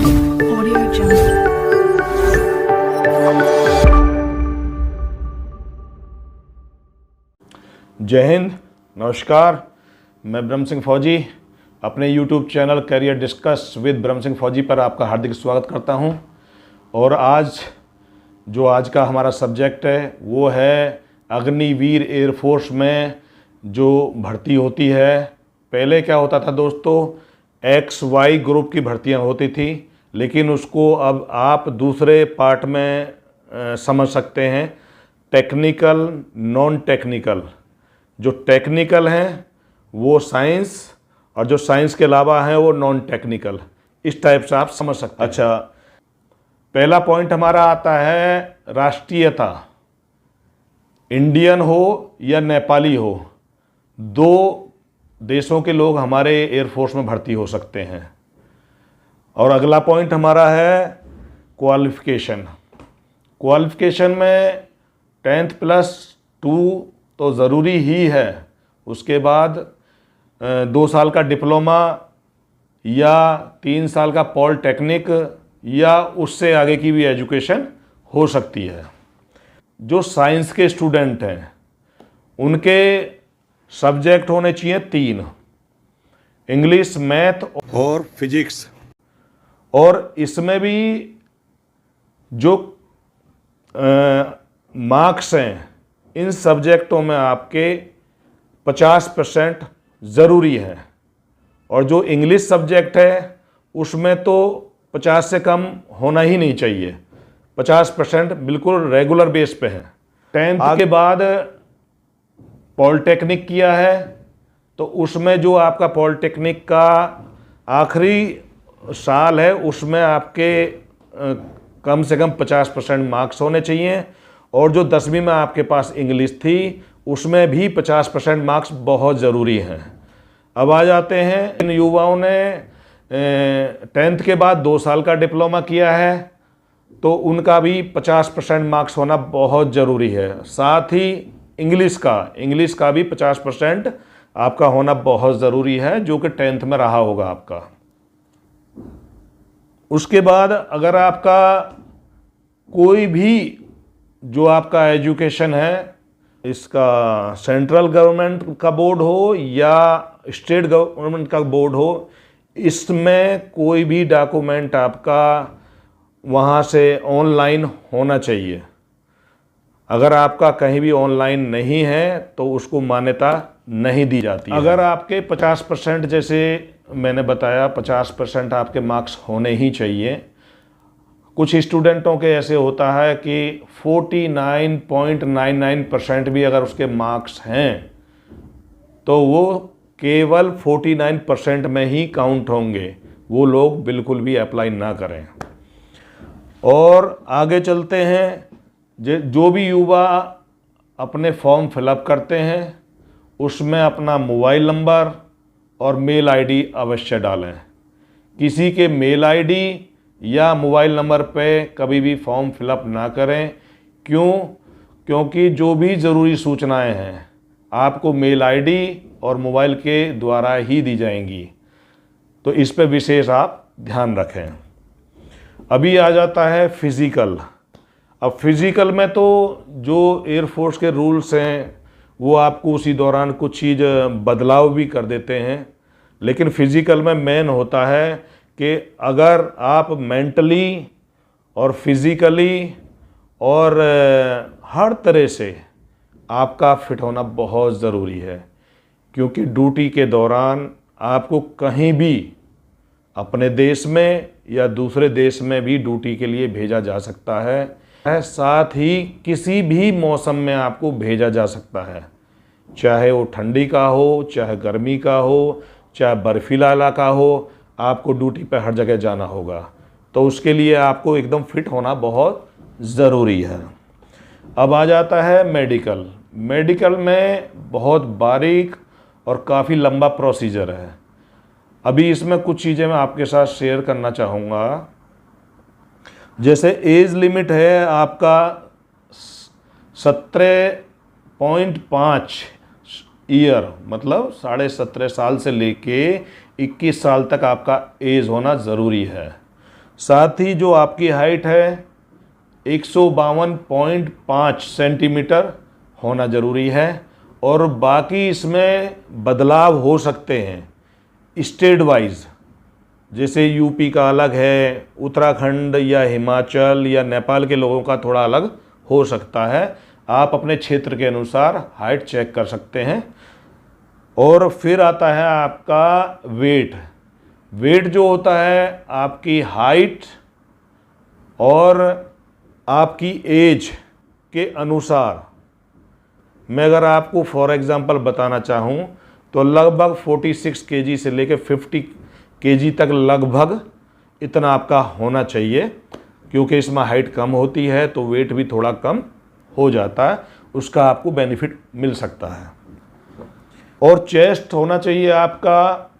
Audio Jungle. जय हिंद, नमस्कार। मैं ब्रह्म सिंह फौजी अपने YouTube channel career discuss with ब्रह्म सिंह फौजी पर आपका हार्दिक स्वागत करता हूं। और आज का हमारा सब्जेक्ट है वो है अग्निवीर एयरफोर्स में जो भर्ती होती है। पहले क्या होता था दोस्तों, XY ग्रुप की भर्तियां होती थी, लेकिन उसको अब आप दूसरे पार्ट में समझ सकते हैं, टेक्निकल, नॉन टेक्निकल। जो टेक्निकल हैं वो साइंस, और जो साइंस के अलावा हैं वो नॉन टेक्निकल। इस टाइप से आप समझ सकते हैं। अच्छा, पहला पॉइंट हमारा आता है राष्ट्रीयता। इंडियन हो या नेपाली हो, दो देशों के लोग हमारे एयरफोर्स में भर्ती हो सकते हैं। और अगला पॉइंट हमारा है क्वालिफिकेशन। क्वालिफिकेशन में 10th+2 तो ज़रूरी ही है। उसके बाद 2 साल का डिप्लोमा या 3 साल का पॉलिटेक्निक या उससे आगे की भी एजुकेशन हो सकती है। जो साइंस के स्टूडेंट हैं उनके सब्जेक्ट होने चाहिए 3, इंग्लिश, मैथ और फिजिक्स। और इसमें भी जो मार्क्स हैं इन सब्जेक्टों में आपके 50% ज़रूरी है। और जो इंग्लिश सब्जेक्ट है उसमें तो 50 से कम होना ही नहीं चाहिए। 50% बिल्कुल रेगुलर बेस पे है। 10th के बाद पॉलिटेक्निक किया है तो उसमें जो आपका पॉलिटेक्निक का आखिरी साल है उसमें आपके कम से कम 50% मार्क्स होने चाहिए। और जो 10वीं में आपके पास इंग्लिश थी उसमें भी 50% मार्क्स बहुत ज़रूरी हैं। अब आ जाते हैं, इन युवाओं ने 10th के बाद 2 साल का डिप्लोमा किया है तो उनका भी 50% मार्क्स होना बहुत ज़रूरी है। साथ ही इंग्लिश का भी 50% आपका होना बहुत ज़रूरी है, जो कि 10th में रहा होगा आपका। उसके बाद अगर आपका कोई भी जो आपका एजुकेशन है, इसका सेंट्रल गवर्नमेंट का बोर्ड हो या स्टेट गवर्नमेंट का बोर्ड हो, इसमें कोई भी डॉक्यूमेंट आपका वहाँ से ऑनलाइन होना चाहिए। अगर आपका कहीं भी ऑनलाइन नहीं है तो उसको मान्यता नहीं दी जाती है। अगर आपके 50%, जैसे मैंने बताया, 50% आपके मार्क्स होने ही चाहिए। कुछ स्टूडेंटों के ऐसे होता है कि 49.99% भी अगर उसके मार्क्स हैं तो वो केवल 49% में ही काउंट होंगे। वो लोग बिल्कुल भी अप्लाई ना करें। और आगे चलते हैं, जो भी युवा अपने फॉर्म फिलअप करते हैं उसमें अपना मोबाइल नंबर और मेल आईडी अवश्य डालें। किसी के मेल आईडी या मोबाइल नंबर पे कभी भी फॉर्म फिलअप ना करें। क्योंकि जो भी ज़रूरी सूचनाएं हैं आपको मेल आईडी और मोबाइल के द्वारा ही दी जाएंगी, तो इस पे विशेष आप ध्यान रखें। अभी आ जाता है फिज़िकल। अब फिज़िकल में तो जो एयरफोर्स के रूल्स हैं वो आपको उसी दौरान कुछ चीज़ बदलाव भी कर देते हैं, लेकिन फिज़िकल में मेन होता है कि अगर आप मेंटली और फिज़िकली और हर तरह से आपका फिट होना बहुत ज़रूरी है। क्योंकि ड्यूटी के दौरान आपको कहीं भी अपने देश में या दूसरे देश में भी ड्यूटी के लिए भेजा जा सकता है। साथ ही किसी भी मौसम में आपको भेजा जा सकता है, चाहे वो ठंडी का हो, चाहे गर्मी का हो, चाहे बर्फीला इलाका हो, आपको ड्यूटी पर हर जगह जाना होगा। तो उसके लिए आपको एकदम फिट होना बहुत ज़रूरी है। अब आ जाता है मेडिकल। मेडिकल में बहुत बारीक और काफ़ी लंबा प्रोसीजर है। अभी इसमें कुछ चीज़ें मैं आपके साथ शेयर करना चाहूँगा। जैसे एज लिमिट है आपका 17.5 ईयर, मतलब 17.5 साल से लेके 21 साल तक आपका एज होना ज़रूरी है। साथ ही जो आपकी हाइट है 152.5 सेंटीमीटर होना ज़रूरी है। और बाकी इसमें बदलाव हो सकते हैं स्टेट वाइज, जैसे यूपी का अलग है, उत्तराखंड या हिमाचल या नेपाल के लोगों का थोड़ा अलग हो सकता है। आप अपने क्षेत्र के अनुसार हाइट चेक कर सकते हैं। और फिर आता है आपका वेट। वेट जो होता है आपकी हाइट और आपकी एज के अनुसार, मैं अगर आपको फॉर एग्जांपल बताना चाहूँ तो लगभग 46 केजी से लेकर 50 केजी तक लगभग इतना आपका होना चाहिए, क्योंकि इसमें हाइट कम होती है तो वेट भी थोड़ा कम हो जाता है, उसका आपको बेनिफिट मिल सकता है। और चेस्ट होना चाहिए आपका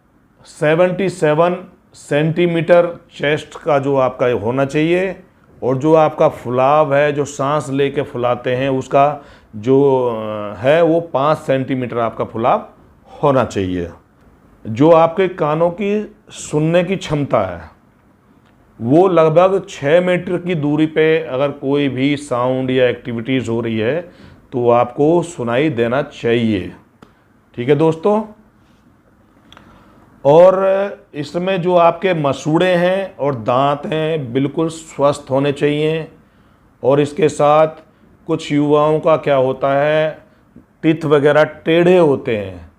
77 सेंटीमीटर चेस्ट का जो आपका होना चाहिए। और जो आपका फुलाव है, जो सांस लेके फुलाते हैं, उसका जो है वो 5 सेंटीमीटर आपका फुलाव होना चाहिए। जो आपके कानों की सुनने की क्षमता है वो लगभग 6 मीटर की दूरी पे अगर कोई भी साउंड या एक्टिविटीज़ हो रही है तो आपको सुनाई देना चाहिए। ठीक है दोस्तों। और इसमें जो आपके मसूड़े हैं और दांत हैं बिल्कुल स्वस्थ होने चाहिए। और इसके साथ कुछ युवाओं का क्या होता है, टीथ वगैरह टेढ़े होते हैं,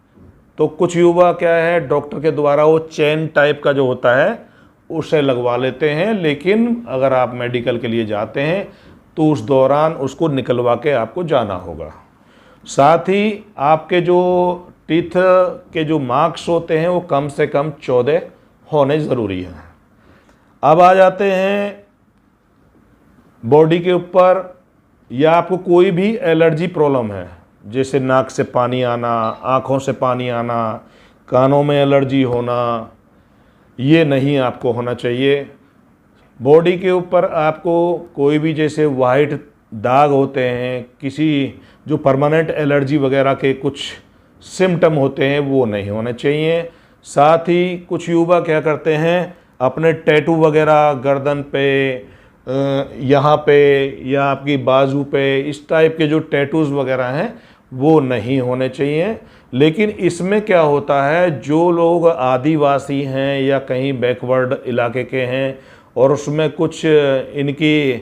तो कुछ युवा क्या है डॉक्टर के द्वारा वो चेन टाइप का जो होता है उसे लगवा लेते हैं। लेकिन अगर आप मेडिकल के लिए जाते हैं तो उस दौरान उसको निकलवा के आपको जाना होगा। साथ ही आपके जो टीथ के जो मार्क्स होते हैं वो कम से कम 14 होने ज़रूरी हैं। अब आ जाते हैं बॉडी के ऊपर, या आपको कोई भी एलर्जी प्रॉब्लम है, जैसे नाक से पानी आना, आँखों से पानी आना, कानों में एलर्जी होना, ये नहीं आपको होना चाहिए। बॉडी के ऊपर आपको कोई भी जैसे वाइट दाग होते हैं, किसी जो परमानेंट एलर्जी वगैरह के कुछ सिम्टम होते हैं वो नहीं होने चाहिए। साथ ही कुछ युवा क्या करते हैं अपने टैटू वगैरह गर्दन पे, यहाँ पे या आपकी बाजू पे, इस टाइप के जो टैटूज़ वगैरह हैं वो नहीं होने चाहिए। लेकिन इसमें क्या होता है, जो लोग आदिवासी हैं या कहीं बैकवर्ड इलाके के हैं और उसमें कुछ इनकी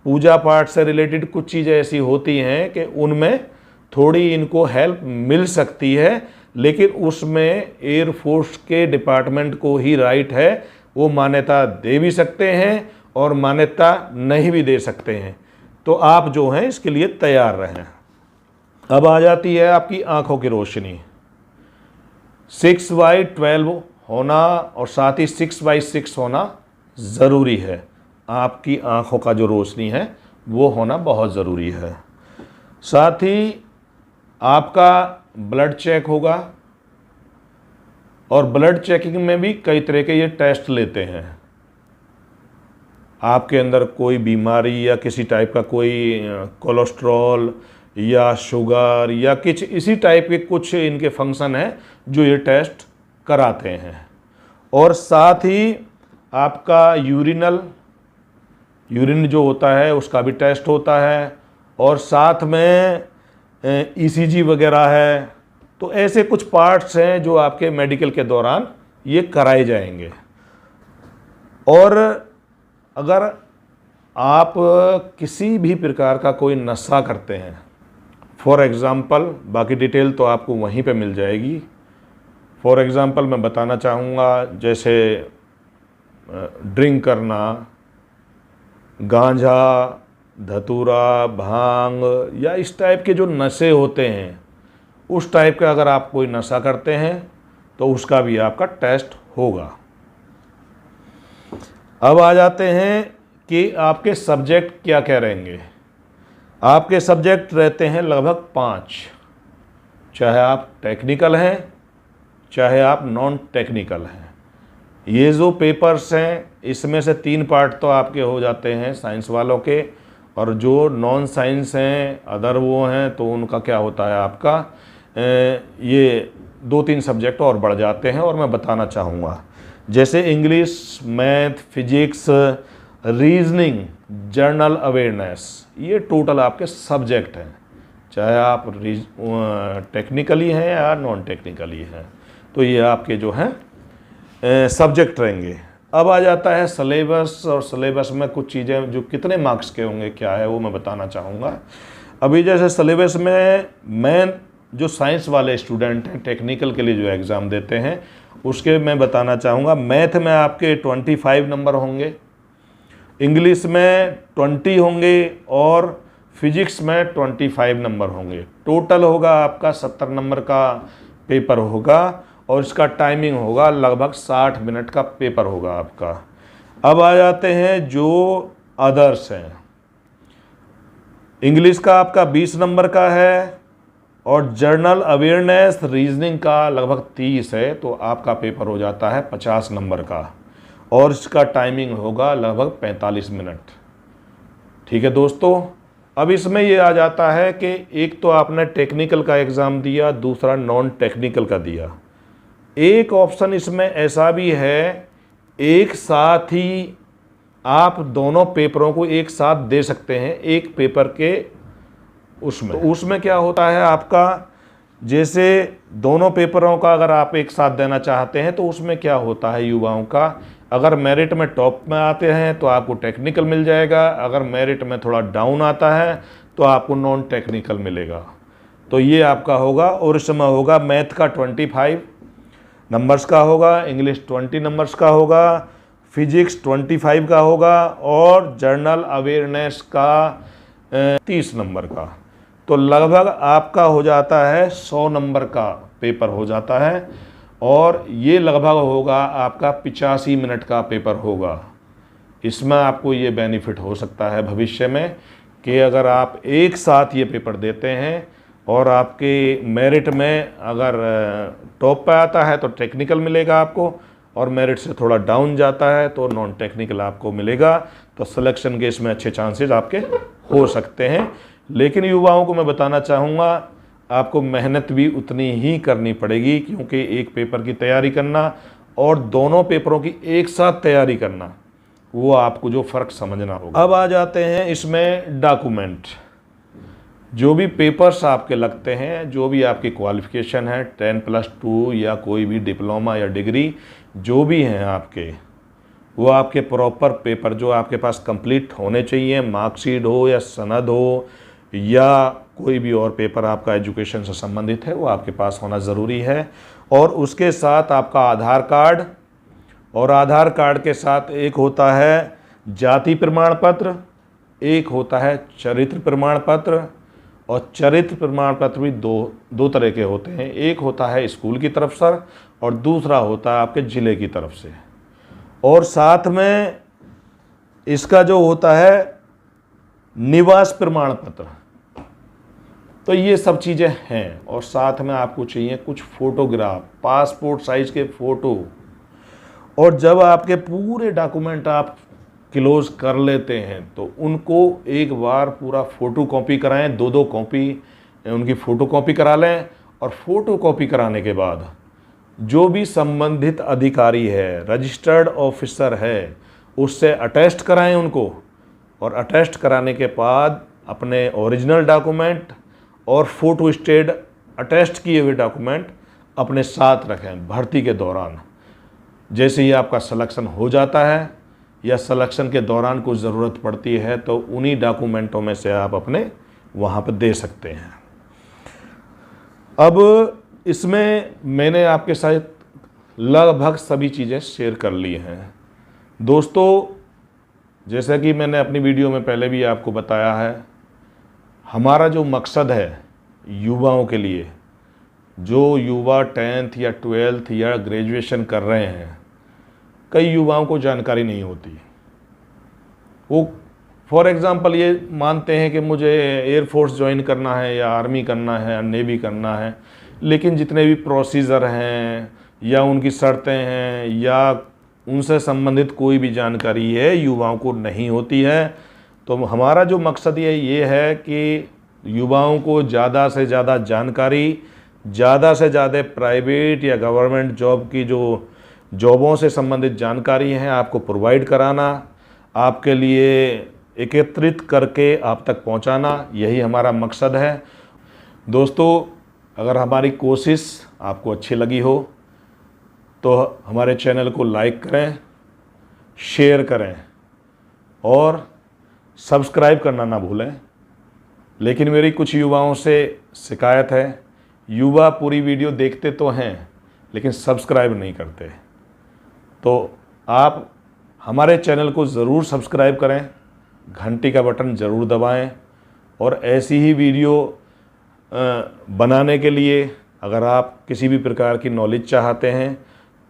पूजा पाठ से रिलेटेड कुछ चीज़ें ऐसी होती हैं कि उनमें थोड़ी इनको हेल्प मिल सकती है, लेकिन उसमें एयरफोर्स के डिपार्टमेंट को ही राइट है, वो मान्यता दे भी सकते हैं और मान्यता नहीं भी दे सकते हैं। तो आप जो हैं इसके लिए तैयार रहें। अब आ जाती है आपकी आंखों की रोशनी। 6/12 होना और साथ ही 6/6 होना ज़रूरी है। आपकी आंखों का जो रोशनी है वो होना बहुत ज़रूरी है। साथ ही आपका ब्लड चेक होगा, और ब्लड चेकिंग में भी कई तरह के ये टेस्ट लेते हैं। आपके अंदर कोई बीमारी या किसी टाइप का कोई कोलेस्ट्रॉल या शुगर या कुछ इसी टाइप के कुछ इनके फंक्शन हैं जो ये टेस्ट कराते हैं। और साथ ही आपका यूरिन जो होता है उसका भी टेस्ट होता है, और साथ में ईसीजी वगैरह है। तो ऐसे कुछ पार्ट्स हैं जो आपके मेडिकल के दौरान ये कराए जाएंगे। और अगर आप किसी भी प्रकार का कोई नशा करते हैं, फॉर एग्ज़ाम्पल, बाकी डिटेल तो आपको वहीं पे मिल जाएगी। फॉर एग्ज़ाम्पल मैं बताना चाहूँगा, जैसे ड्रिंक करना, गांजा, धतूरा, भांग या इस टाइप के जो नशे होते हैं, उस टाइप का अगर आप कोई नशा करते हैं तो उसका भी आपका टेस्ट होगा। अब आ जाते हैं कि आपके सब्जेक्ट क्या क्या रहेंगे। आपके सब्जेक्ट रहते हैं लगभग 5, चाहे आप टेक्निकल हैं चाहे आप नॉन टेक्निकल हैं। ये जो पेपर्स हैं इसमें से 3 पार्ट तो आपके हो जाते हैं साइंस वालों के, और जो नॉन साइंस हैं अदर वो हैं तो उनका क्या होता है आपका ये 2-3 सब्जेक्ट और बढ़ जाते हैं। और मैं बताना चाहूँगा, जैसे English, math, physics, reasoning, general awareness, ये टोटल आपके सब्जेक्ट हैं, चाहे आप टेक्निकली हैं या नॉन टेक्निकली हैं, तो ये आपके जो हैं सब्जेक्ट रहेंगे। अब आ जाता है सिलेबस, और सिलेबस में कुछ चीज़ें जो कितने मार्क्स के होंगे क्या है वो मैं बताना चाहूँगा। अभी जैसे सिलेबस में मैं जो साइंस वाले स्टूडेंट हैं, टेक्निकल के लिए जो एग्ज़ाम देते हैं, उसके मैं बताना चाहूँगा। मैथ में आपके 25 नंबर होंगे, इंग्लिश में 20 होंगे और फिजिक्स में 25 नंबर होंगे। टोटल होगा आपका 70 नंबर का पेपर होगा, और इसका टाइमिंग होगा लगभग 60 मिनट का पेपर होगा आपका। अब आ जाते हैं जो अदर्स हैं। इंग्लिश का आपका 20 नंबर का है, और जर्नल अवेयरनेस रीजनिंग का लगभग 30 है, तो आपका पेपर हो जाता है 50 नंबर का, और इसका टाइमिंग होगा लगभग 45 मिनट। ठीक है दोस्तों, अब इसमें ये आ जाता है कि एक तो आपने टेक्निकल का एग्ज़ाम दिया, दूसरा नॉन टेक्निकल का दिया। एक ऑप्शन इसमें ऐसा भी है, एक साथ ही आप दोनों पेपरों को एक साथ दे सकते हैं एक पेपर के उसमें। तो उसमें क्या होता है आपका, जैसे दोनों पेपरों का अगर आप एक साथ देना चाहते हैं तो उसमें क्या होता है युवाओं का, अगर मेरिट में टॉप में आते हैं तो आपको टेक्निकल मिल जाएगा, अगर मेरिट में थोड़ा डाउन आता है तो आपको नॉन टेक्निकल मिलेगा। तो ये आपका होगा, और इसमें होगा मैथ का 25 नंबर्स का होगा, इंग्लिश 20 नंबर्स का होगा, फिजिक्स 25 का होगा, और जर्नल अवेयरनेस का 30 नंबर का। तो लगभग आपका हो जाता है 100 नंबर का पेपर हो जाता है, और ये लगभग होगा आपका 85 मिनट का पेपर होगा। इसमें आपको ये बेनिफिट हो सकता है भविष्य में कि अगर आप एक साथ ये पेपर देते हैं और आपके मेरिट में अगर टॉप पे आता है तो टेक्निकल मिलेगा आपको, और मेरिट से थोड़ा डाउन जाता है तो नॉन टेक्निकल आपको मिलेगा। तो सिलेक्शन के इसमें अच्छे चांसेस आपके हो सकते हैं। लेकिन युवाओं को मैं बताना चाहूँगा, आपको मेहनत भी उतनी ही करनी पड़ेगी, क्योंकि एक पेपर की तैयारी करना और दोनों पेपरों की एक साथ तैयारी करना, वो आपको जो फ़र्क समझना होगा। अब आ जाते हैं इसमें डॉक्यूमेंट। जो भी पेपर्स आपके लगते हैं, जो भी आपकी क्वालिफ़िकेशन है 10+2 या कोई भी डिप्लोमा या डिग्री जो भी हैं आपके, वो आपके प्रॉपर पेपर जो आपके पास कंप्लीट होने चाहिए, मार्कशीट हो या सनद हो या कोई भी और पेपर आपका एजुकेशन से संबंधित है, वो आपके पास होना ज़रूरी है। और उसके साथ आपका आधार कार्ड, और आधार कार्ड के साथ एक होता है जाति प्रमाण पत्र, एक होता है चरित्र प्रमाण पत्र। और चरित्र प्रमाण पत्र भी दो तरह के होते हैं, एक होता है स्कूल की तरफ से और दूसरा होता है आपके ज़िले की तरफ से। और साथ में इसका जो होता है निवास प्रमाण पत्र। तो ये सब चीज़ें हैं, और साथ में आपको चाहिए कुछ फ़ोटोग्राफ, पासपोर्ट साइज़ के फ़ोटो। और जब आपके पूरे डॉक्यूमेंट आप क्लोज कर लेते हैं तो उनको एक बार पूरा फ़ोटो कॉपी कराएँ, 2-2 कॉपी उनकी फ़ोटो कॉपी करा लें। और फ़ोटो कॉपी कराने के बाद जो भी संबंधित अधिकारी है, रजिस्टर्ड ऑफिसर है, उससे अटेस्ट कराएं उनको। और अटेस्ट कराने के बाद अपने ओरिजिनल डॉक्यूमेंट और फ़ोटो स्टेट अटेस्ट किए हुए डॉक्यूमेंट अपने साथ रखें भर्ती के दौरान। जैसे ही आपका सिलेक्शन हो जाता है या सिलेक्शन के दौरान कुछ ज़रूरत पड़ती है तो उन्हीं डॉक्यूमेंटों में से आप अपने वहाँ पर दे सकते हैं। अब इसमें मैंने आपके साथ लगभग सभी चीज़ें शेयर कर ली हैं। दोस्तों, जैसा कि मैंने अपनी वीडियो में पहले भी आपको बताया है, हमारा जो मकसद है युवाओं के लिए, जो युवा 10th या 12th या ग्रेजुएशन कर रहे हैं, कई युवाओं को जानकारी नहीं होती। वो फॉर एग्ज़ाम्पल ये मानते हैं कि मुझे एयरफोर्स ज्वाइन करना है या आर्मी करना है या नेवी करना है, लेकिन जितने भी प्रोसीजर हैं या उनकी शर्तें हैं या उनसे संबंधित कोई भी जानकारी है युवाओं को नहीं होती है। तो हमारा जो मकसद ये है कि युवाओं को ज़्यादा से ज़्यादा जानकारी, ज़्यादा से ज़्यादा प्राइवेट या गवर्नमेंट जॉब की जो जॉबों से संबंधित जानकारी है आपको प्रोवाइड कराना, आपके लिए एकत्रित करके आप तक पहुंचाना, यही हमारा मकसद है। दोस्तों, अगर हमारी कोशिश आपको अच्छी लगी हो तो हमारे चैनल को लाइक करें, शेयर करें और सब्सक्राइब करना ना भूलें। लेकिन मेरी कुछ युवाओं से शिकायत है, युवा पूरी वीडियो देखते तो हैं लेकिन सब्सक्राइब नहीं करते। तो आप हमारे चैनल को ज़रूर सब्सक्राइब करें, घंटी का बटन ज़रूर दबाएं और ऐसी ही वीडियो बनाने के लिए अगर आप किसी भी प्रकार की नॉलेज चाहते हैं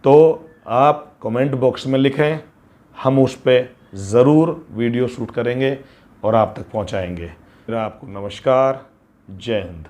तो आप कमेंट बॉक्स में लिखें, हम उस पर ज़रूर वीडियो शूट करेंगे और आप तक पहुंचाएंगे। मेरा आपको नमस्कार, जय हिंद।